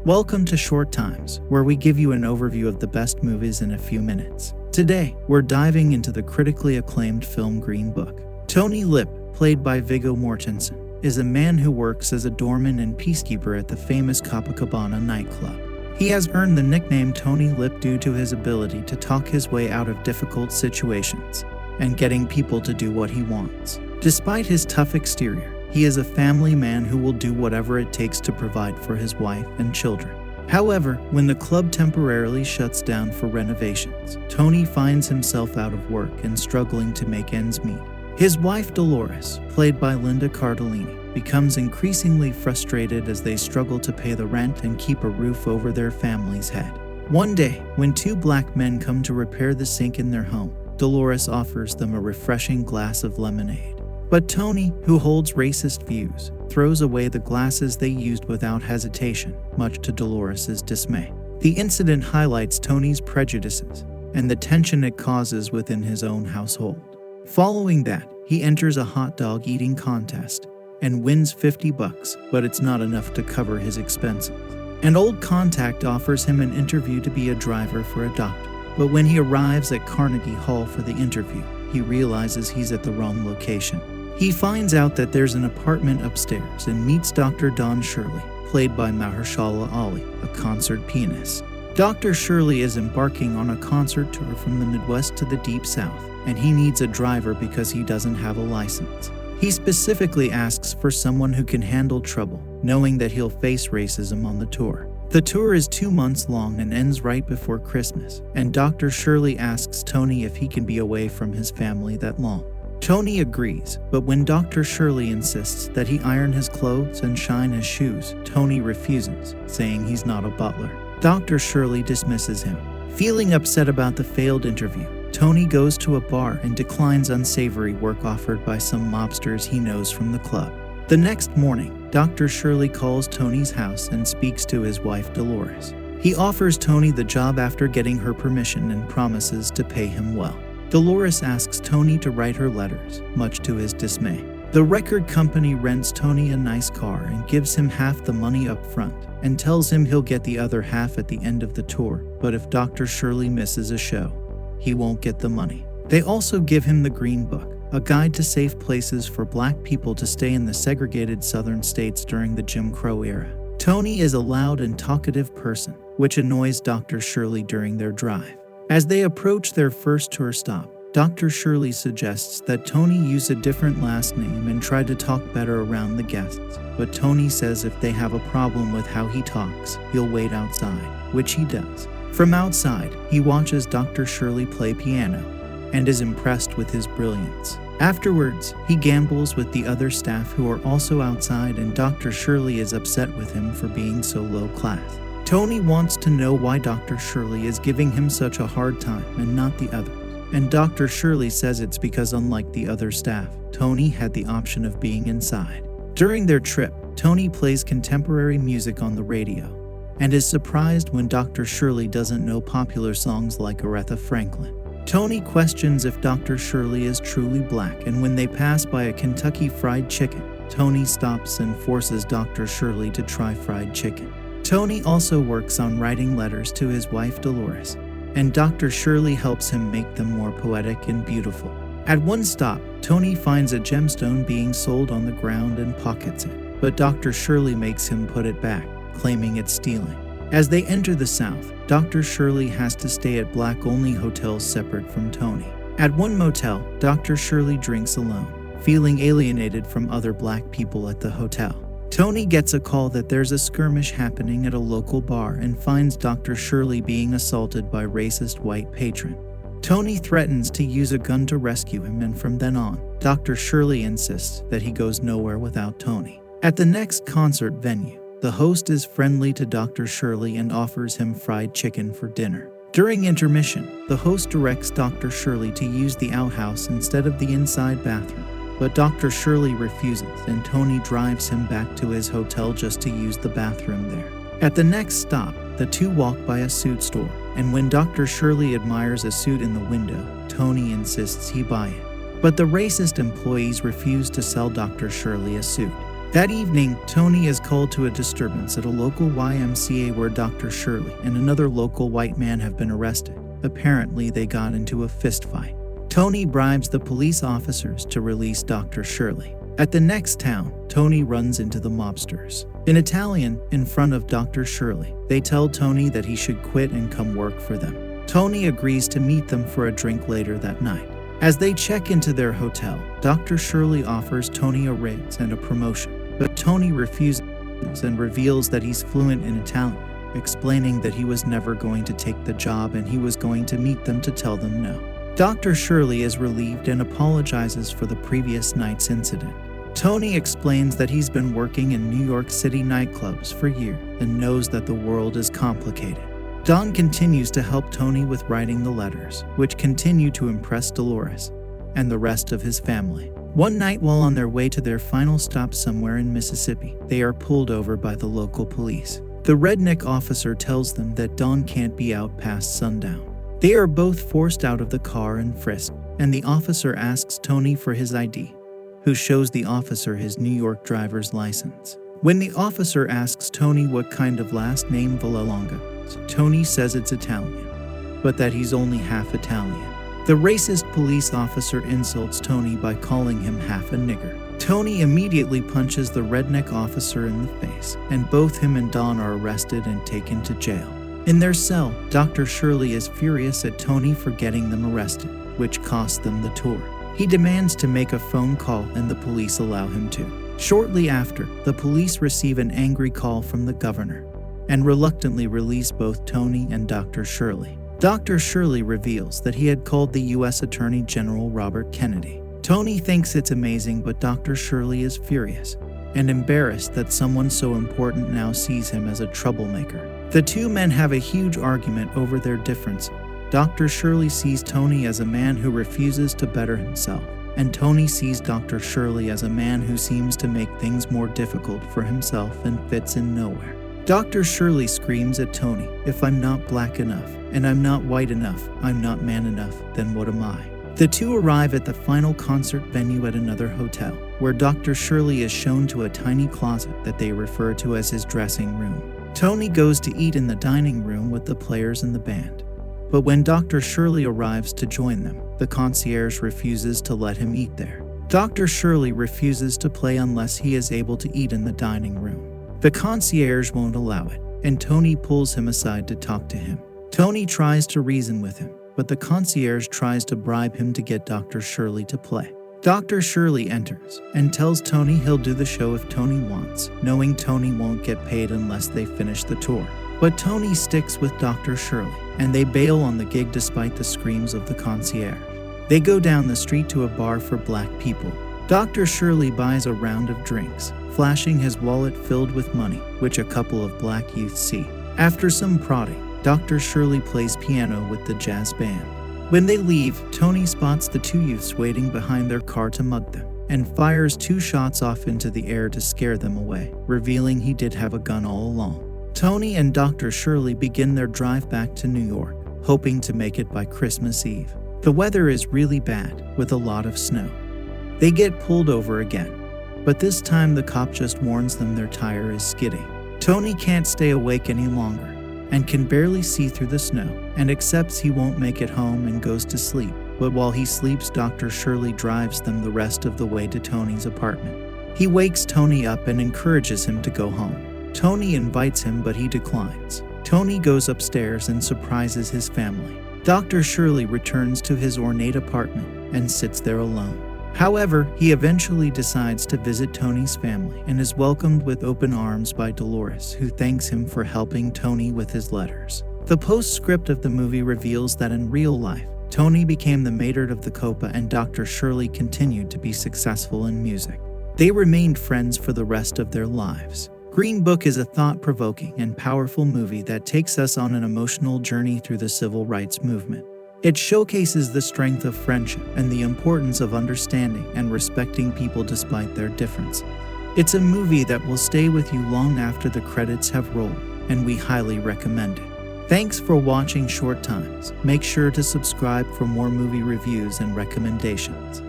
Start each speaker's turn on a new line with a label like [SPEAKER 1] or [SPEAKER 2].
[SPEAKER 1] Welcome to Short Times, where we give you an overview of the best movies in a few minutes. Today, we're diving into the critically acclaimed film Green Book. Tony Lip, played by Viggo Mortensen, is a man who works as a doorman and peacekeeper at the famous Copacabana nightclub. He has earned the nickname Tony Lip due to his ability to talk his way out of difficult situations and getting people to do what he wants. Despite his tough exterior, he is a family man who will do whatever it takes to provide for his wife and children. However, when the club temporarily shuts down for renovations, Tony finds himself out of work and struggling to make ends meet. His wife Dolores, played by Linda Cardellini, becomes increasingly frustrated as they struggle to pay the rent and keep a roof over their family's head. One day, when two black men come to repair the sink in their home, Dolores offers them a refreshing glass of lemonade. But Tony, who holds racist views, throws away the glasses they used without hesitation, much to Dolores' dismay. The incident highlights Tony's prejudices and the tension it causes within his own household. Following that, he enters a hot dog eating contest and wins $50, but it's not enough to cover his expenses. An old contact offers him an interview to be a driver for a doctor, but when he arrives at Carnegie Hall for the interview, he realizes he's at the wrong location. He finds out that there's an apartment upstairs and meets Dr. Don Shirley, played by Mahershala Ali, a concert pianist. Dr. Shirley is embarking on a concert tour from the Midwest to the Deep South, and he needs a driver because he doesn't have a license. He specifically asks for someone who can handle trouble, knowing that he'll face racism on the tour. The tour is 2 months long and ends right before Christmas, and Dr. Shirley asks Tony if he can be away from his family that long. Tony agrees, but when Dr. Shirley insists that he iron his clothes and shine his shoes, Tony refuses, saying he's not a butler. Dr. Shirley dismisses him. Feeling upset about the failed interview, Tony goes to a bar and declines unsavory work offered by some mobsters he knows from the club. The next morning, Dr. Shirley calls Tony's house and speaks to his wife Dolores. He offers Tony the job after getting her permission and promises to pay him well. Dolores asks Tony to write her letters, much to his dismay. The record company rents Tony a nice car and gives him half the money up front and tells him he'll get the other half at the end of the tour, but if Dr. Shirley misses a show, he won't get the money. They also give him the Green Book, a guide to safe places for black people to stay in the segregated southern states during the Jim Crow era. Tony is a loud and talkative person, which annoys Dr. Shirley during their drive. As they approach their first tour stop, Dr. Shirley suggests that Tony use a different last name and try to talk better around the guests, but Tony says if they have a problem with how he talks, he'll wait outside, which he does. From outside, he watches Dr. Shirley play piano and is impressed with his brilliance. Afterwards, he gambles with the other staff who are also outside, and Dr. Shirley is upset with him for being so low class. Tony wants to know why Dr. Shirley is giving him such a hard time and not the others, and Dr. Shirley says it's because unlike the other staff, Tony had the option of being inside. During their trip, Tony plays contemporary music on the radio and is surprised when Dr. Shirley doesn't know popular songs like Aretha Franklin. Tony questions if Dr. Shirley is truly black, and when they pass by a Kentucky Fried Chicken, Tony stops and forces Dr. Shirley to try fried chicken. Tony also works on writing letters to his wife Dolores, and Dr. Shirley helps him make them more poetic and beautiful. At one stop, Tony finds a gemstone being sold on the ground and pockets it, but Dr. Shirley makes him put it back, claiming it's stealing. As they enter the South, Dr. Shirley has to stay at black-only hotels separate from Tony. At one motel, Dr. Shirley drinks alone, feeling alienated from other black people at the hotel. Tony gets a call that there's a skirmish happening at a local bar and finds Dr. Shirley being assaulted by racist white patron. Tony threatens to use a gun to rescue him, and from then on, Dr. Shirley insists that he goes nowhere without Tony. At the next concert venue, the host is friendly to Dr. Shirley and offers him fried chicken for dinner. During intermission, the host directs Dr. Shirley to use the outhouse instead of the inside bathroom, but Dr. Shirley refuses, and Tony drives him back to his hotel just to use the bathroom there. At the next stop, the two walk by a suit store, and when Dr. Shirley admires a suit in the window, Tony insists he buy it. But the racist employees refuse to sell Dr. Shirley a suit. That evening, Tony is called to a disturbance at a local YMCA where Dr. Shirley and another local white man have been arrested. Apparently, they got into a fistfight. Tony bribes the police officers to release Dr. Shirley. At the next town, Tony runs into the mobsters. In Italian, in front of Dr. Shirley, they tell Tony that he should quit and come work for them. Tony agrees to meet them for a drink later that night. As they check into their hotel, Dr. Shirley offers Tony a raise and a promotion, but Tony refuses and reveals that he's fluent in Italian, explaining that he was never going to take the job and he was going to meet them to tell them no. Dr. Shirley is relieved and apologizes for the previous night's incident. Tony explains that he's been working in New York City nightclubs for years and knows that the world is complicated. Don continues to help Tony with writing the letters, which continue to impress Dolores and the rest of his family. One night while on their way to their final stop somewhere in Mississippi, they are pulled over by the local police. The redneck officer tells them that Don can't be out past sundown. They are both forced out of the car and frisked, and the officer asks Tony for his ID, who shows the officer his New York driver's license. When the officer asks Tony what kind of last name Villalonga, Tony says it's Italian, but that he's only half Italian. The racist police officer insults Tony by calling him half a nigger. Tony immediately punches the redneck officer in the face, and both him and Don are arrested and taken to jail. In their cell, Dr. Shirley is furious at Tony for getting them arrested, which costs them the tour. He demands to make a phone call and the police allow him to. Shortly after, the police receive an angry call from the governor and reluctantly release both Tony and Dr. Shirley. Dr. Shirley reveals that he had called the U.S. Attorney General Robert Kennedy. Tony thinks it's amazing, but Dr. Shirley is furious and embarrassed that someone so important now sees him as a troublemaker. The two men have a huge argument over their difference. Dr. Shirley sees Tony as a man who refuses to better himself, and Tony sees Dr. Shirley as a man who seems to make things more difficult for himself and fits in nowhere. Dr. Shirley screams at Tony, "If I'm not black enough, and I'm not white enough, I'm not man enough, then what am I?" The two arrive at the final concert venue at another hotel, where Dr. Shirley is shown to a tiny closet that they refer to as his dressing room. Tony goes to eat in the dining room with the players in the band. But when Dr. Shirley arrives to join them, the concierge refuses to let him eat there. Dr. Shirley refuses to play unless he is able to eat in the dining room. The concierge won't allow it, and Tony pulls him aside to talk to him. Tony tries to reason with him, but the concierge tries to bribe him to get Dr. Shirley to play. Dr. Shirley enters and tells Tony he'll do the show if Tony wants, knowing Tony won't get paid unless they finish the tour. But Tony sticks with Dr. Shirley, and they bail on the gig despite the screams of the concierge. They go down the street to a bar for black people. Dr. Shirley buys a round of drinks, flashing his wallet filled with money, which a couple of black youth see. After some prodding, Dr. Shirley plays piano with the jazz band. When they leave, Tony spots the two youths waiting behind their car to mug them, and fires 2 shots off into the air to scare them away, revealing he did have a gun all along. Tony and Dr. Shirley begin their drive back to New York, hoping to make it by Christmas Eve. The weather is really bad, with a lot of snow. They get pulled over again, but this time the cop just warns them their tire is skidding. Tony can't stay awake any longer, and can barely see through the snow, and accepts he won't make it home and goes to sleep. But while he sleeps, Dr. Shirley drives them the rest of the way to Tony's apartment. He wakes Tony up and encourages him to go home. Tony invites him, but he declines. Tony goes upstairs and surprises his family. Dr. Shirley returns to his ornate apartment and sits there alone. However, he eventually decides to visit Tony's family and is welcomed with open arms by Dolores, who thanks him for helping Tony with his letters. The postscript of the movie reveals that in real life, Tony became the maître of the Copa and Dr. Shirley continued to be successful in music. They remained friends for the rest of their lives. Green Book is a thought-provoking and powerful movie that takes us on an emotional journey through the civil rights movement. It showcases the strength of friendship and the importance of understanding and respecting people despite their difference. It's a movie that will stay with you long after the credits have rolled, and we highly recommend it. Thanks for watching Short Times. Make sure to subscribe for more movie reviews and recommendations.